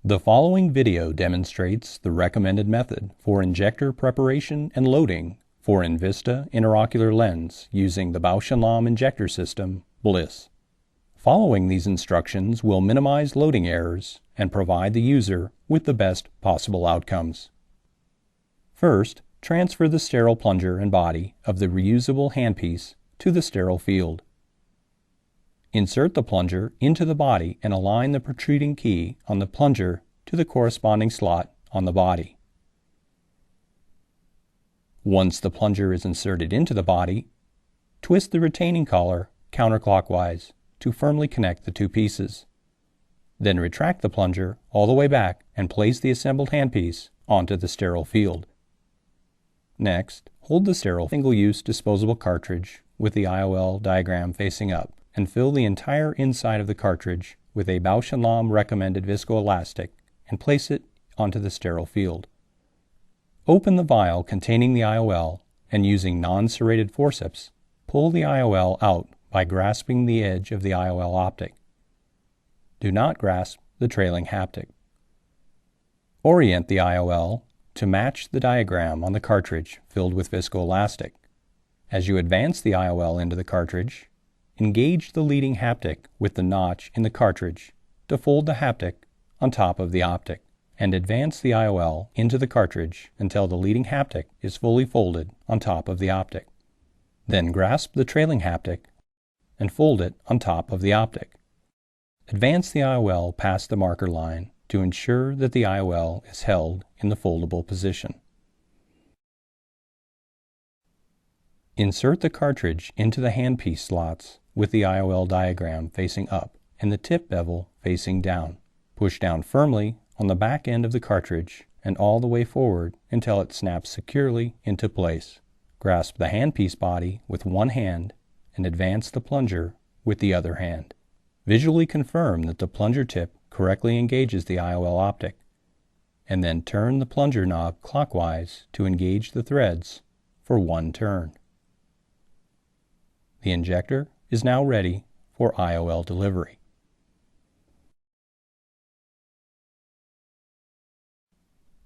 The following video demonstrates the recommended method for injector preparation and loading for enVista intraocular lens using the Bausch & Lomb injector system, BLIS. Following these instructions will minimize loading errors and provide the user with the best possible outcomes. First, transfer the sterile plunger and body of the reusable handpiece to the sterile field. Insert the plunger into the body and align the protruding key on the plunger to the corresponding slot on the body. Once the plunger is inserted into the body, twist the retaining collar counterclockwise to firmly connect the two pieces. Then retract the plunger all the way back and place the assembled handpiece onto the sterile field. Next, hold the sterile single-use disposable cartridge with the IOL diagram facing up and fill the entire inside of the cartridge with a Bausch & Lomb recommended viscoelastic and place it onto the sterile field. Open the vial containing the IOL and using non-serrated forceps, pull the IOL out by grasping the edge of the IOL optic. Do not grasp the trailing haptic. Orient the IOL to match the diagram on the cartridge filled with viscoelastic. As you advance the IOL into the cartridge, engage the leading haptic with the notch in the cartridge to fold the haptic on top of the optic, and advance the IOL into the cartridge until the leading haptic is fully folded on top of the optic. Then grasp the trailing haptic and fold it on top of the optic. Advance the IOL past the marker line to ensure that the IOL is held in the foldable position. Insert the cartridge into the handpiece slots with the IOL diagram facing up and the tip bevel facing down. Push down firmly on the back end of the cartridge and all the way forward until it snaps securely into place. Grasp the handpiece body with one hand and advance the plunger with the other hand. Visually confirm that the plunger tip correctly engages the IOL optic, and then turn the plunger knob clockwise to engage the threads for one turn. The injector is now ready for IOL delivery.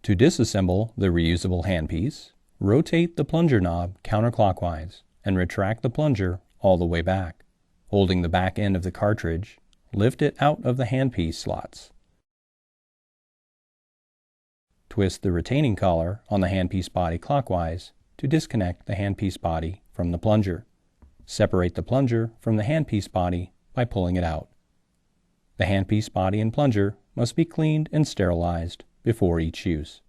To disassemble the reusable handpiece, rotate the plunger knob counterclockwise and retract the plunger all the way back. Holding the back end of the cartridge, lift it out of the handpiece slots. Twist the retaining collar on the handpiece body clockwise to disconnect the handpiece body from the plunger. Separate the plunger from the handpiece body by pulling it out. The handpiece body and plunger must be cleaned and sterilized before each use.